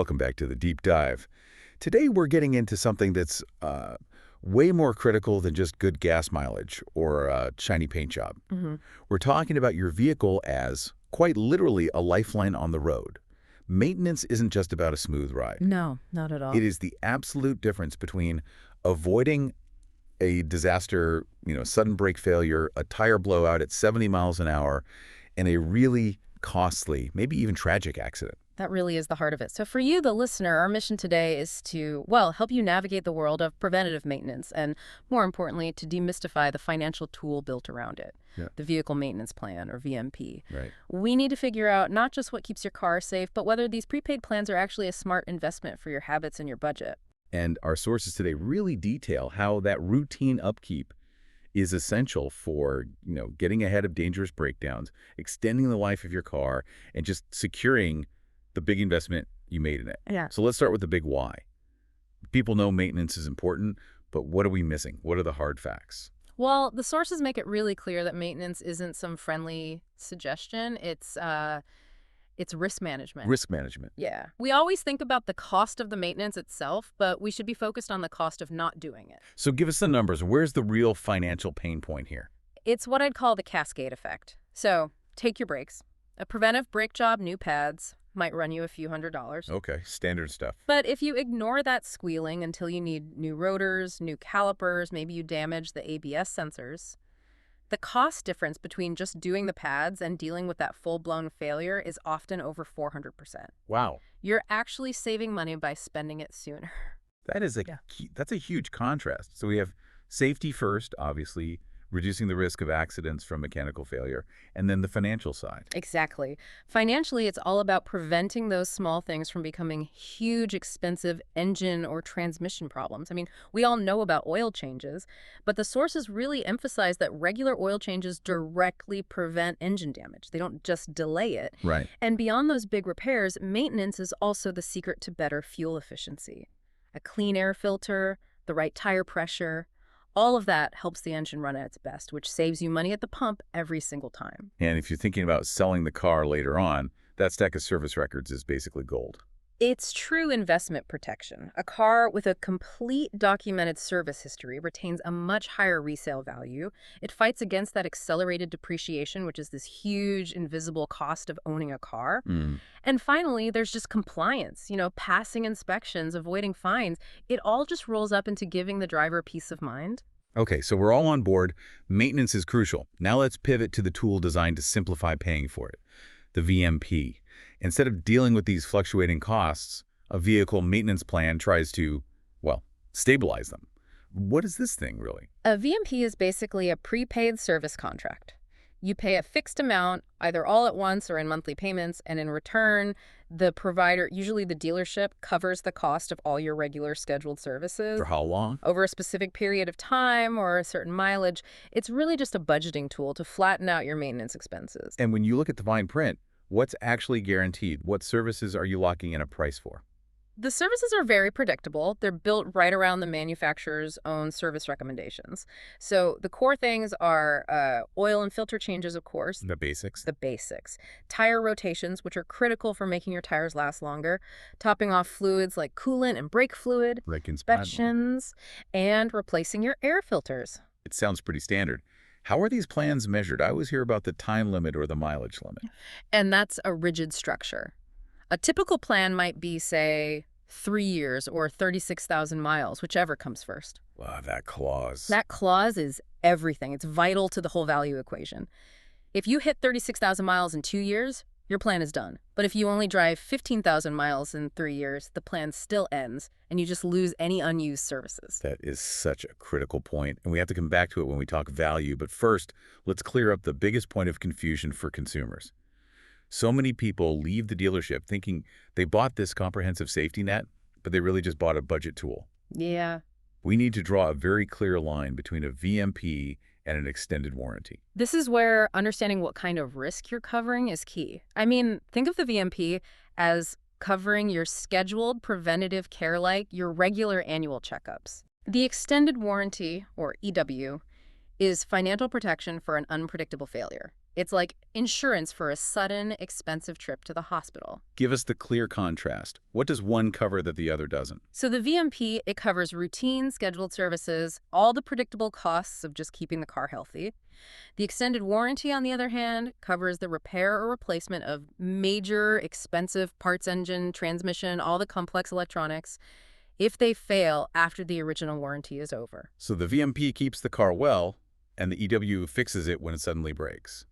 Welcome back to the Deep Dive. Today we're getting into something that's way more critical than just good gas mileage or a shiny paint job. We're talking about your vehicle as, quite literally, a lifeline on the road. Maintenance isn't just about a smooth ride. No, not at all. It is the absolute difference between avoiding a disaster, sudden brake failure, a tire blowout at 70 miles an hour, and a really costly, maybe even tragic accident. That really is the heart of it. So for you, the listener, our mission today is to, well, help you navigate the world of preventative maintenance and, more importantly, to demystify the financial tool built around it, the Vehicle Maintenance Plan, or VMP. Right. We need to figure out not just what keeps your car safe, but whether these prepaid plans are actually a smart investment for your habits and your budget. And our sources today really detail how that routine upkeep is essential for, getting ahead of dangerous breakdowns, extending the life of your car, and just securing the big investment you made in it. Yeah. So let's start with the big why. People know maintenance is important, but what are we missing? What are the hard facts? Well, the sources make it really clear that maintenance isn't some friendly suggestion. It's risk management. Risk management. Yeah. We always think about the cost of the maintenance itself, but we should be focused on the cost of not doing it. So give us the numbers. Where's the real financial pain point here? It's what I'd call the cascade effect. So take your brakes. A preventive brake job, new pads, might run you a few $100s. Okay, standard stuff. But if you ignore that squealing until you need new rotors, new calipers, maybe you damage the ABS sensors, the cost difference between just doing the pads and dealing with that full-blown failure is often over 400%. Wow. You're actually saving money by spending it sooner. That's a huge contrast. So we have safety first, obviously, reducing the risk of accidents from mechanical failure, and then the financial side. Exactly. Financially, it's all about preventing those small things from becoming huge, expensive engine or transmission problems. I mean, we all know about oil changes, but the sources really emphasize that regular oil changes directly prevent engine damage. They don't just delay it. Right. And beyond those big repairs, maintenance is also the secret to better fuel efficiency. A clean air filter, the right tire pressure, all of that helps the engine run at its best, which saves you money at the pump every single time. And if you're thinking about selling the car later on, that stack of service records is basically gold. It's true investment protection. A car with a complete documented service history retains a much higher resale value. It fights against that accelerated depreciation, which is this huge invisible cost of owning a car. And finally, there's just compliance, passing inspections, avoiding fines. It all just rolls up into giving the driver peace of mind. Okay, so we're all on board. Maintenance is crucial. Now let's pivot to the tool designed to simplify paying for it, the VMP. Instead of dealing with these fluctuating costs, a vehicle maintenance plan tries to, stabilize them. What is this thing, really? A VMP is basically a prepaid service contract. You pay a fixed amount, either all at once or in monthly payments, and in return, the provider, usually the dealership, covers the cost of all your regular scheduled services. For how long? Over a specific period of time or a certain mileage. It's really just a budgeting tool to flatten out your maintenance expenses. And when you look at the fine print, what's actually guaranteed? What services are you locking in a price for? The services are very predictable. They're built right around the manufacturer's own service recommendations. So the core things are oil and filter changes, of course. The basics. The basics. Tire rotations, which are critical for making your tires last longer. Topping off fluids like coolant and brake fluid. Like inspections. And replacing your air filters. It sounds pretty standard. How are these plans measured? I always hear about the time limit or the mileage limit. And that's a rigid structure. A typical plan might be, say, 3 years or 36,000 miles, whichever comes first. Wow, that clause. That clause is everything. It's vital to the whole value equation. If you hit 36,000 miles in 2 years, your plan is done. But if you only drive 15,000 miles in 3 years, the plan still ends, and you just lose any unused services. That is such a critical point, and we have to come back to it when we talk value. But first, let's clear up the biggest point of confusion for consumers. So many people leave the dealership thinking they bought this comprehensive safety net, but they really just bought a budget tool. Yeah. We need to draw a very clear line between a VMP and an extended warranty. This is where understanding what kind of risk you're covering is key. I mean, think of the VMP as covering your scheduled preventative care like your regular annual checkups. The extended warranty, or EW, is financial protection for an unpredictable failure. It's like insurance for a sudden, expensive trip to the hospital. Give us the clear contrast. What does one cover that the other doesn't? So the VMP, it covers routine, scheduled services, all the predictable costs of just keeping the car healthy. The extended warranty, on the other hand, covers the repair or replacement of major, expensive parts, engine, transmission, all the complex electronics, if they fail after the original warranty is over. So the VMP keeps the car well, and the EW fixes it when it suddenly breaks.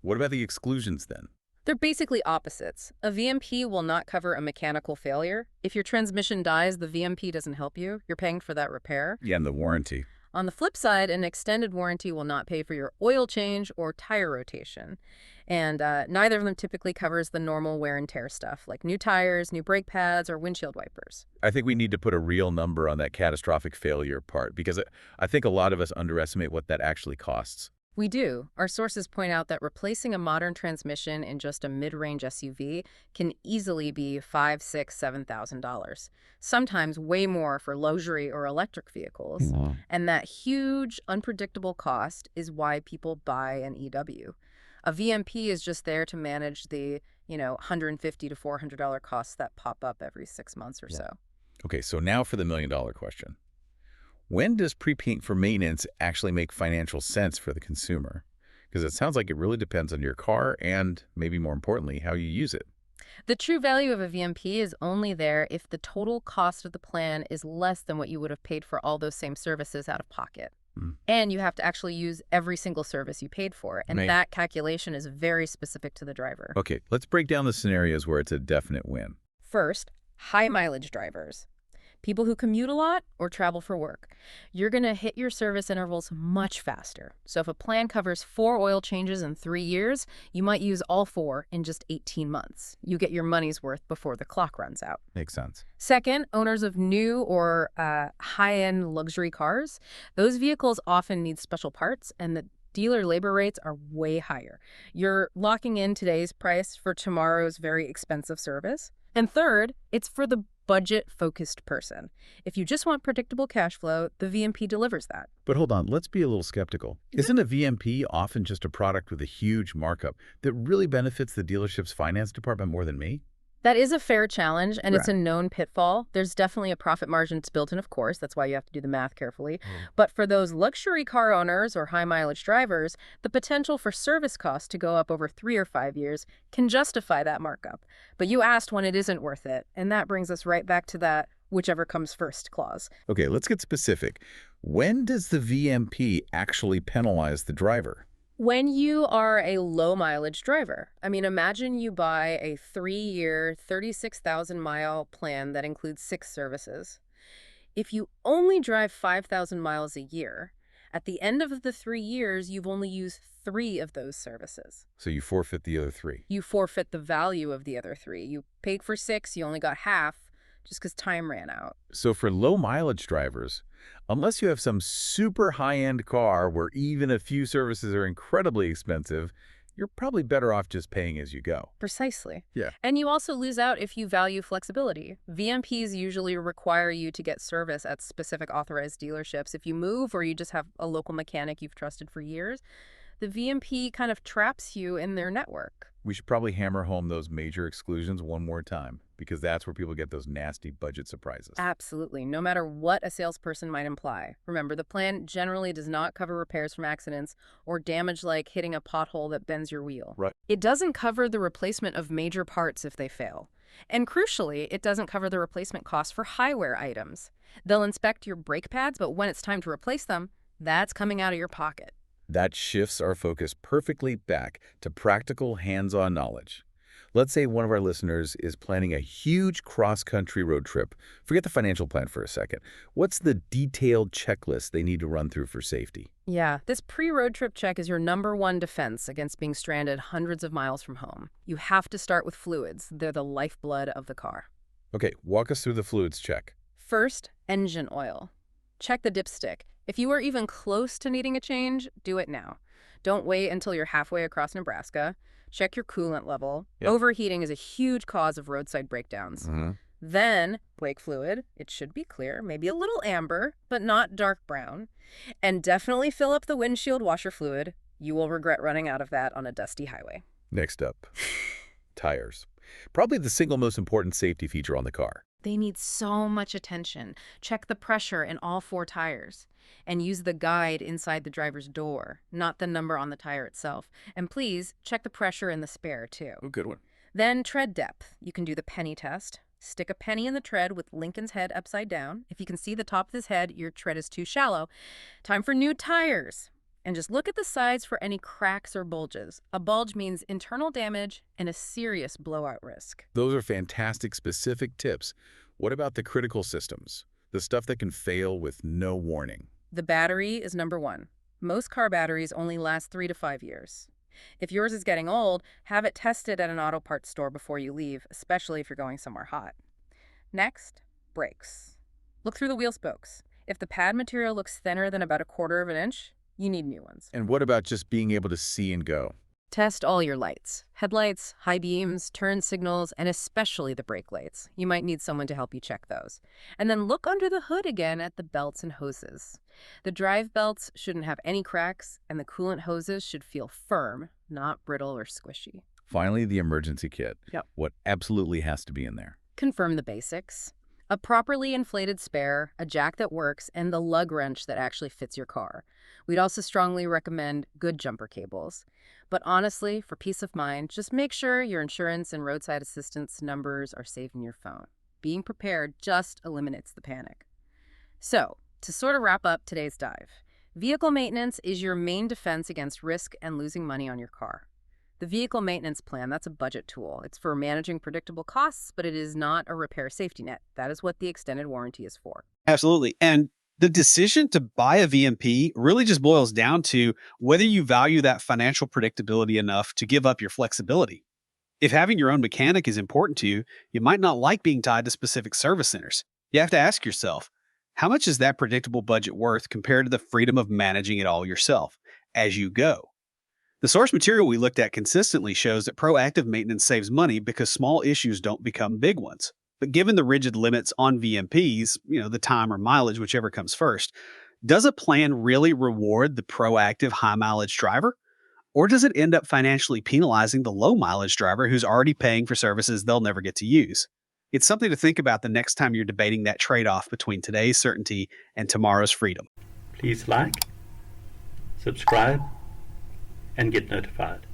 What about the exclusions then? They're basically opposites. A VMP will not cover a mechanical failure. If your transmission dies, the VMP doesn't help you. You're paying for that repair. Yeah, and the warranty. On the flip side, an extended warranty will not pay for your oil change or tire rotation. And neither of them typically covers the normal wear and tear stuff, like new tires, new brake pads, or windshield wipers. I think we need to put a real number on that catastrophic failure part, because I think a lot of us underestimate what that actually costs. We do. Our sources point out that replacing a modern transmission in just a mid-range SUV can easily be $5,000, $6,000, $7,000. Sometimes way more for luxury or electric vehicles. Wow. And that huge, unpredictable cost is why people buy an EW. A VMP is just there to manage the, $150 to $400 costs that pop up every 6 months or so. Okay, so now for the million-dollar question. When does pre-paying for maintenance actually make financial sense for the consumer? Because it sounds like it really depends on your car and, maybe more importantly, how you use it. The true value of a VMP is only there if the total cost of the plan is less than what you would have paid for all those same services out of pocket. And you have to actually use every single service you paid for. And Right. that calculation is very specific to the driver. Okay, let's break down the scenarios where it's a definite win. First, high mileage drivers. People who commute a lot or travel for work. You're going to hit your service intervals much faster. So if a plan covers 4 oil changes in 3 years, you might use all 4 in just 18 months. You get your money's worth before the clock runs out. Makes sense. Second, owners of new or high-end luxury cars. Those vehicles often need special parts, and the dealer labor rates are way higher. You're locking in today's price for tomorrow's very expensive service. And third, it's for the budget-focused person. If you just want predictable cash flow, the VMP delivers that. But hold on, let's be a little skeptical. Isn't a VMP often just a product with a huge markup that really benefits the dealership's finance department more than me? That is a fair challenge, and it's a Right. known pitfall. There's definitely a profit margin that's built in, of course. That's why you have to do the math carefully. But for those luxury car owners or high-mileage drivers, the potential for service costs to go up over 3 or 5 years can justify that markup. But you asked when it isn't worth it, and that brings us right back to that whichever comes first clause. Okay, let's get specific. When does the VMP actually penalize the driver? When you are a low-mileage driver, imagine you buy a 3-year, 36,000-mile plan that includes 6 services. If you only drive 5,000 miles a year, at the end of the 3 years, you've only used 3 of those services. So you forfeit the other 3. You forfeit the value of the other 3. You paid for 6, you only got half just because time ran out. So for low mileage drivers, unless you have some super high-end car where even a few services are incredibly expensive, you're probably better off just paying as you go. Precisely. Yeah. And you also lose out if you value flexibility. VMPs usually require you to get service at specific authorized dealerships. If you move or you just have a local mechanic you've trusted for years, the VMP kind of traps you in their network. We should probably hammer home those major exclusions one more time, because that's where people get those nasty budget surprises. Absolutely, no matter what a salesperson might imply. Remember, the plan generally does not cover repairs from accidents or damage like hitting a pothole that bends your wheel. Right. It doesn't cover the replacement of major parts if they fail. And crucially, it doesn't cover the replacement costs for high-wear items. They'll inspect your brake pads, but when it's time to replace them, that's coming out of your pocket. That shifts our focus perfectly back to practical, hands-on knowledge. Let's say one of our listeners is planning a huge cross-country road trip. Forget the financial plan for a second. What's the detailed checklist they need to run through for safety? Yeah, this pre-road trip check is your #1 defense against being stranded hundreds of miles from home. You have to start with fluids. They're the lifeblood of the car. Okay, walk us through the fluids check. First, engine oil. Check the dipstick. If you are even close to needing a change, do it now. Don't wait until you're halfway across Nebraska. Check your coolant level. Yep. Overheating is a huge cause of roadside breakdowns. Then, brake fluid. It should be clear, maybe a little amber, but not dark brown. And definitely fill up the windshield washer fluid. You will regret running out of that on a dusty highway. Next up, tires. Probably the single most important safety feature on the car. They need so much attention. Check the pressure in all 4 tires. And use the guide inside the driver's door, not the number on the tire itself. And please, check the pressure in the spare, too. Oh, good one. Then tread depth. You can do the penny test. Stick a penny in the tread with Lincoln's head upside down. If you can see the top of his head, your tread is too shallow. Time for new tires. And just look at the sides for any cracks or bulges. A bulge means internal damage and a serious blowout risk. Those are fantastic specific tips. What about the critical systems? The stuff that can fail with no warning. The battery is number 1. Most car batteries only last 3 to 5 years. If yours is getting old, have it tested at an auto parts store before you leave, especially if you're going somewhere hot. Next, brakes. Look through the wheel spokes. If the pad material looks thinner than about 1/4 of an inch, you need new ones. And what about just being able to see and go? Test all your lights. Headlights, high beams, turn signals, and especially the brake lights. You might need someone to help you check those. And then look under the hood again at the belts and hoses. The drive belts shouldn't have any cracks, and the coolant hoses should feel firm, not brittle or squishy. Finally, the emergency kit. Yep. What absolutely has to be in there? Confirm the basics. A properly inflated spare, a jack that works, and the lug wrench that actually fits your car. We'd also strongly recommend good jumper cables. But honestly, for peace of mind, just make sure your insurance and roadside assistance numbers are saved in your phone. Being prepared just eliminates the panic. So, to sort of wrap up today's dive, vehicle maintenance is your main defense against risk and losing money on your car. The vehicle maintenance plan, that's a budget tool. It's for managing predictable costs, but it is not a repair safety net. That is what the extended warranty is for. Absolutely. And the decision to buy a VMP really just boils down to whether you value that financial predictability enough to give up your flexibility. If having your own mechanic is important to you, you might not like being tied to specific service centers. You have to ask yourself, how much is that predictable budget worth compared to the freedom of managing it all yourself as you go? The source material we looked at consistently shows that proactive maintenance saves money because small issues don't become big ones. But given the rigid limits on VMPs, the time or mileage, whichever comes first, does a plan really reward the proactive high mileage driver? Or does it end up financially penalizing the low mileage driver who's already paying for services they'll never get to use? It's something to think about the next time you're debating that trade-off between today's certainty and tomorrow's freedom. Please like, subscribe, and get notified.